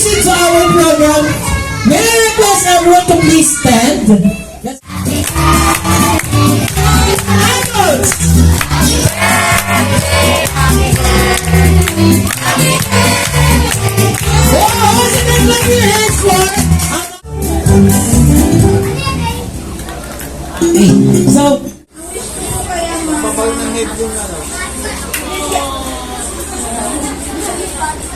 proceed to our program, may I request everyone to please stand? Yes. Idols! Oh, what's the name of your hands for? Okay, so,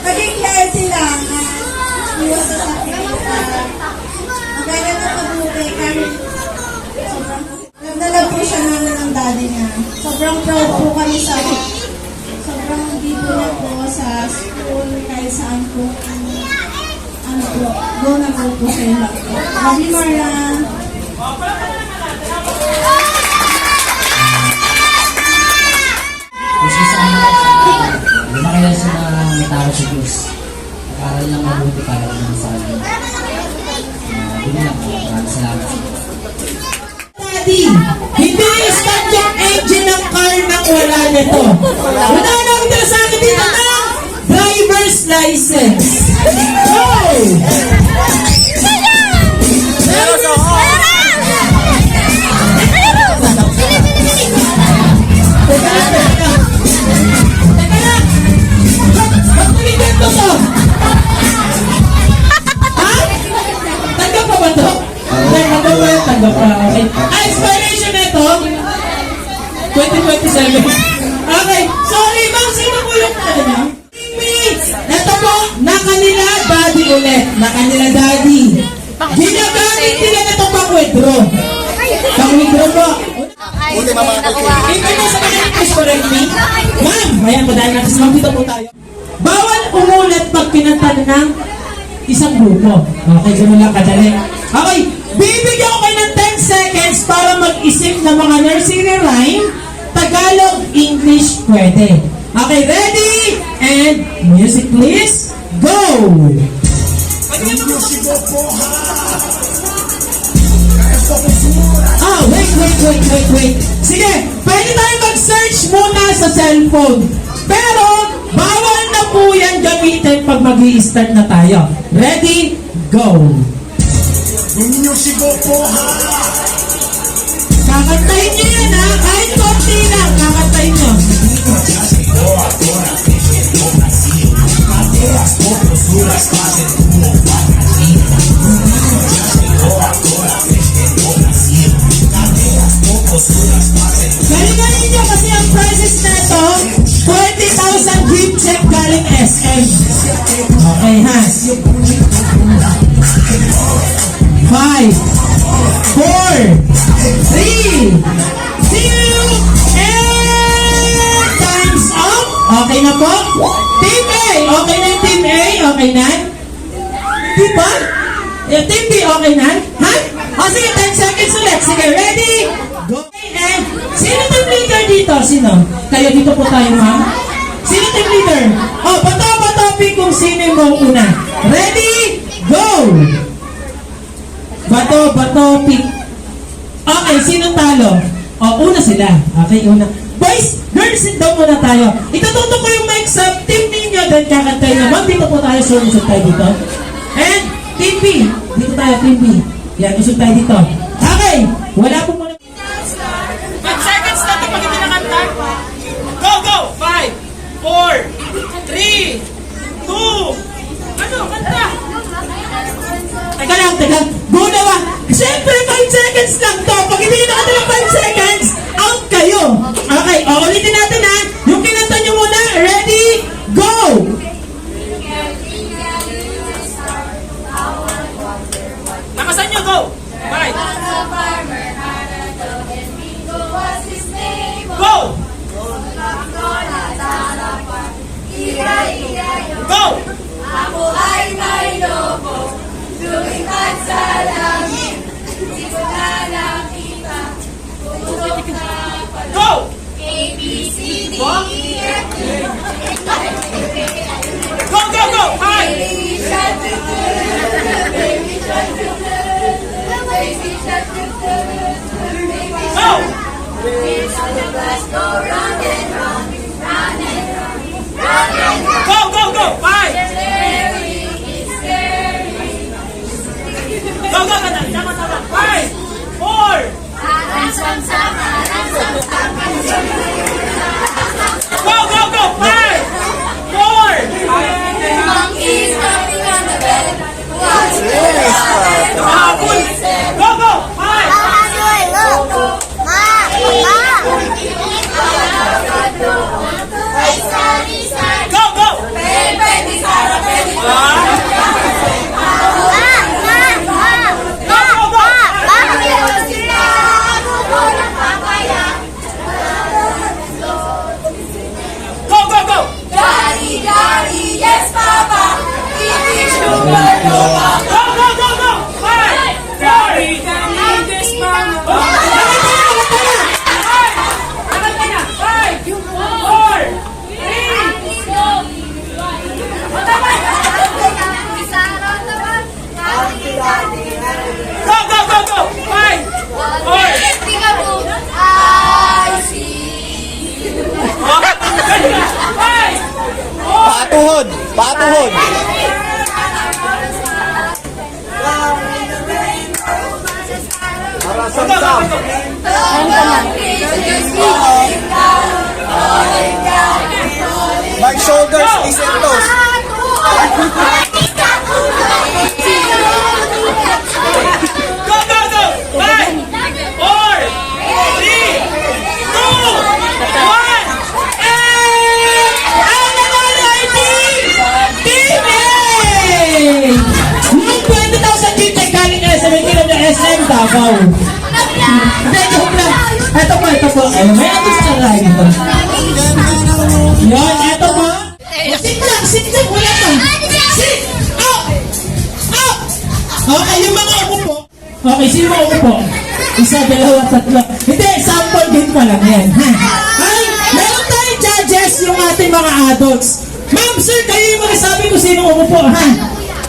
maging healthy lang. Iwas sa sakit. Maganda na mabuti. Kahit sobrang alam na lang po siya naman ng daddy niya. Sobrang proud po kami sa sobrang dito na po sa school kahit saan po. Ano po, go na po sa iyo. Love you, Marla. Gusto sa kanila, lumakaya siya na may tao sa Diyos. Nag-aral lang mabuti para naman sa kanya. Yun lang po. Maraming salamat. Daddy, hindi i-start yung engine ng car nang wala nito. Wala na akong sa akin dito ng driver's license. Go! Tanggap pa. Okay. Expiration nito 2027. Okay. Sorry, ma'am. Sino po yung niya? Ito po, na kanila daddy ulit. Na kanila daddy. Ginagamit nila na ito pang-withdraw. Pang-withdraw po. Ito na sa kanya, please correct me. Ma'am, ayan po dahil natin sa dito po tayo. Bawal umulat pag pinanta ng isang grupo. Okay, gano'n lang kadali. Okay, bibigyan ko kayo ng 10 seconds para mag-isip ng mga nursery rhyme. Tagalog, English, pwede. Okay, ready? And music please. Go! Wait. Sige, pwede tayo mag-search muna sa cellphone. Pero, bawal na po yan gamitin pag mag-i-start na tayo. Ready? Go! Kakantayin nyo yan ha, kahit konti lang, kakantayin nyo. Galinganin nyo kasi ang prices na ito, 20,000 gift check galing SM. Okay ha. 5, 4, 3, 2, and time's up. Okay na po? Team A, okay na yung Team A? Okay na? Diba? Team B, okay na? Ha? O sige, 10 seconds ulit. Sige, ready? Go! And sino team leader dito? Sino? Kayo dito po tayo, ma'am. Sino team leader? O, bato pick kung sino yung mauuna. Ready? Go! Bato, pick. Okay, sino talo? O, una sila. Okay, una. Boys, girls, sit down muna tayo. Itututo ko yung mic sa team ninyo, then kakantay naman. Dito po tayo, usog tayo dito. And, team B. Dito tayo, team B. Yan, usog tayo dito. Okay, wala po muna. 10 seconds na ito pag hindi nakanta. Go! 5, 4, 3, 2, ano, kanta? Teka lang. Go na ba? Siyempre, 5 seconds lang to. Pag hindi nakata ng 5 seconds, out kayo. Okay, ulitin natin ha. Yung kinanta nyo muna. Ready? Go! Nakasan nyo, go! 5, go! Go! Ako ay may lobo, lumipad sa langit, hindi ko na nakita, putok na pala. Go! A, B, C, D, E, F, G. Go! 5! Baby shark, baby shark, baby shark, Go! it's on the bus, go round and round, round and round, round and round. Go! 5! Scary, it's scary. Patuhod! Patuhod! Marasam-sam! Mike Shoulders, Isentos! Go, go, go! 5, 4, 3, 2, 1! Ang nanalo ay Team A! Yung 20,000 gift ay galing na sa Manila na SM Davao. Hindi, joke lang. Ito po. Ay, may atos na lang ito. Yan, ito po. Sit lang, wala pa. Sit! Up! Up! Okay, yung mga upo. Okay, sino mga upo? Isa, dalawa, tatlo. Hindi, sample din pa lang yan. Ha? Ay, meron tayong judges yung ating mga adults. Ma'am, sir, kayo yung magsasabi kung sino umupo, ha?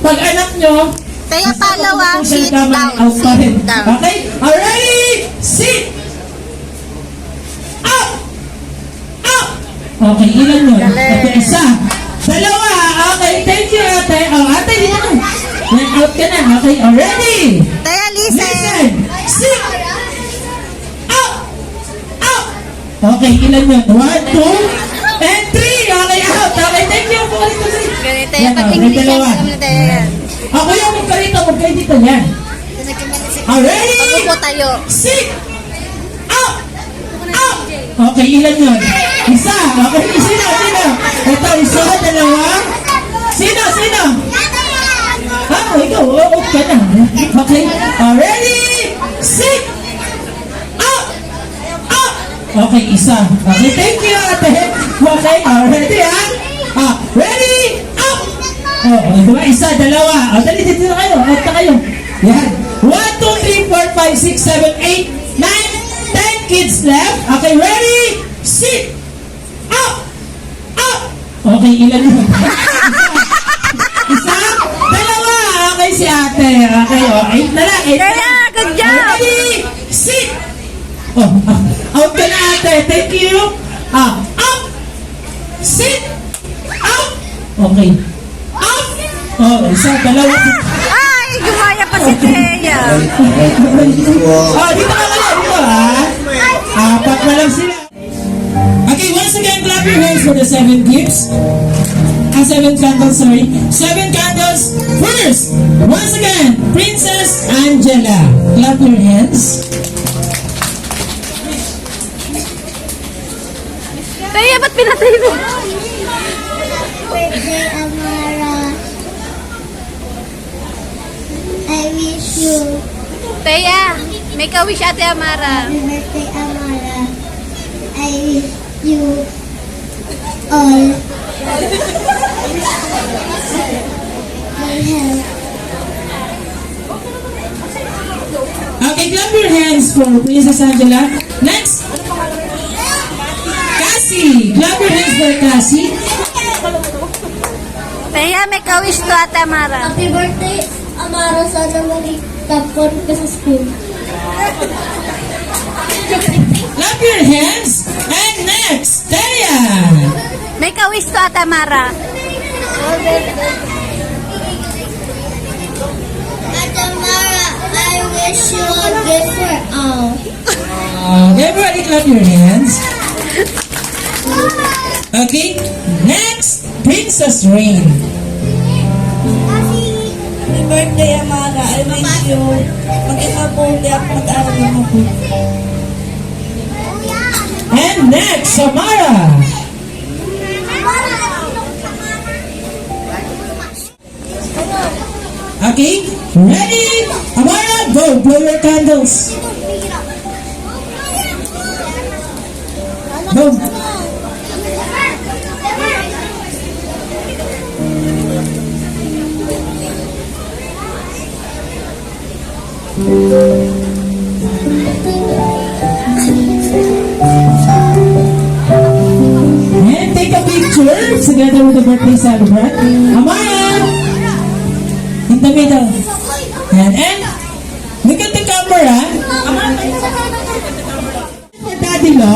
Pag anak nyo, Kaya palawa, sit out down, pa rin. sit down. Okay? Alright! Sit! Up! Up! Okay, ilan yun? Ito, isa. Dalawa. Okay, thank you, ate. Oh, ate, dito ka. Yan, out ka na. Okay, already? Kaya listen. Listen! Sit! Up! Up! Okay, ilan yun? 1, 2, and 3. Okay, out. Okay, thank you. Ganito Yan, yung pag may English dalawa. yan. Ganito yan. Ako yung magkarito. Huwag kayo dito. Yan. Already? Pag-upo tayo. Sit! Up! Up! Okay, ilan yun? Isa. Okay, sino? Ito, isa, dalawa. Sino? Ikaw, up ka na. Okay, ready? Sit! Up! Up! Okay, isa. Okay, thank you, ate. Okay, ready, ha? Ready? Up! Diba? Isa, dalawa. Dali, dito na kayo. Up na kayo. Yan. 1, 2, 3, 4, 5, 6, 7, 8, 9, 10 kids left. Okay, ready? Sit! Up! Up! Okay, ilan yun? Isa? Dalawa! Okay, si ate. Okay, 8 na lang. 8 na Kaya, lang. good job. Ready? Sit! Out ka na, ate. Thank you. Up! Sit! Up! Okay. Up! Isa, dalawa. Ay, gumaya pa si Thea. Dito ka pala. Dito, ha? Apat na lang sila. Okay, once again, clap your hands for the 7 gifts. 7 candles, sorry. 7 candles. First, once again, Princess Angela. Clap your hands. Thea, ba't pinatay mo? Birthday, Amara. I wish you Thea, may ka-wish ate Amara. happy birthday, Amara. I wish you all my health. Okay, clap your hands for Princess Angela. Next, Cassie. Clap your hands for Cassie. Thea, may ka-wish to ate Amara. Happy birthday, Amara. Sana maging top 1 ka sa school. Clap your hands. And next, Thea. May ka-wish to ate Amara. At Amara, I wish you a gift for all. Everybody clap your hands. Okay, next, Princess Rain. Happy birthday, Amara. I wish you maging mabuti at mag-aral na mabuti. And next, Samara. Okay, ready? Amara, go. Blow your candles. Go. together with the birthday celebrant. Amaya! In the middle. And look at the camera. For Daddy Lo.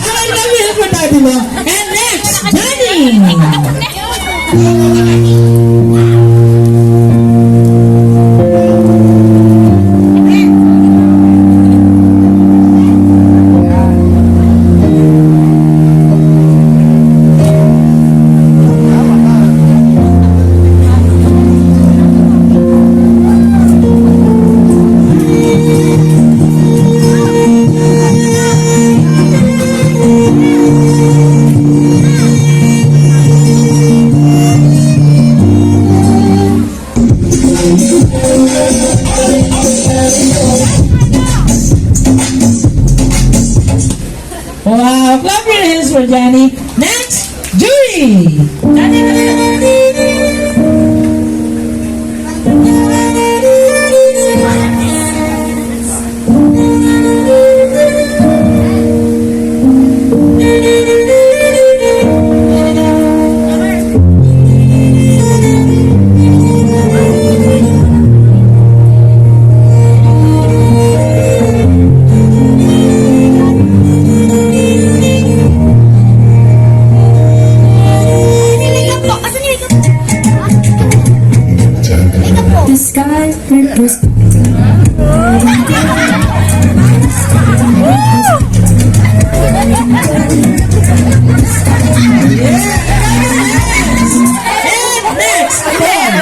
I love you for Daddy Lo. And next, Johnny. Wow, clap your hands for Johnny. Next, Judy. The sky ripples. And next, Paul.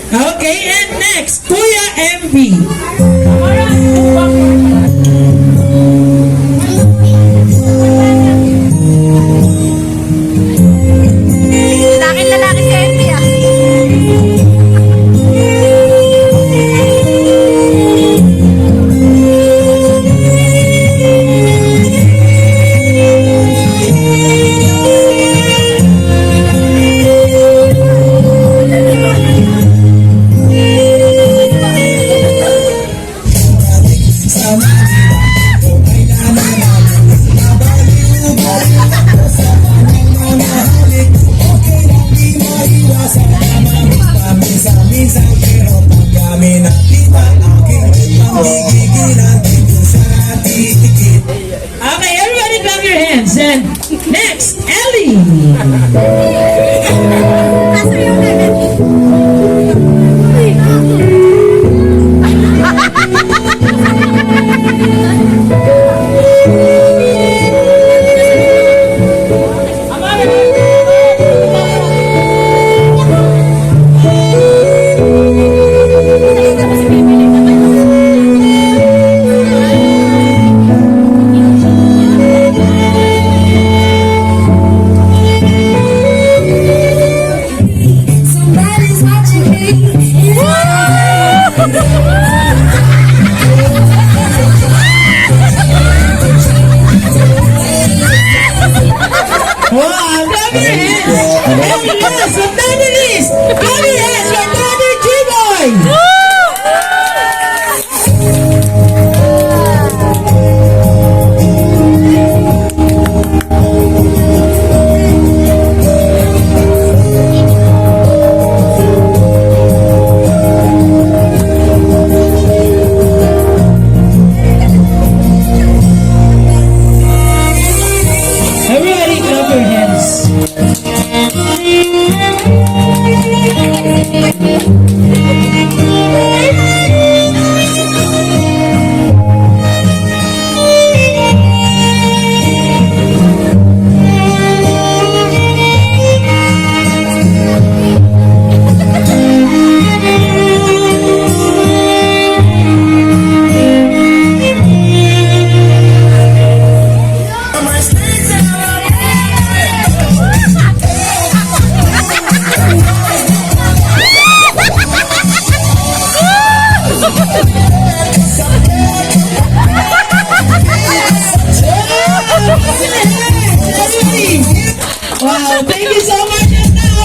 Okay, and next, Kuya MV. Lalaki si Envy ah. Okay, everybody clap your hands. And next, Ellie. Somebody's watching me. Wow, clap your hands. And last but not the least, clap your hands for Daddy G-Boy. thank you so much. And now,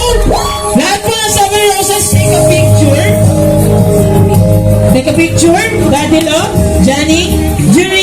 lahat po ng Summer Roses, take a picture. Take a picture. Daddy Lo, Johnny, Yuri,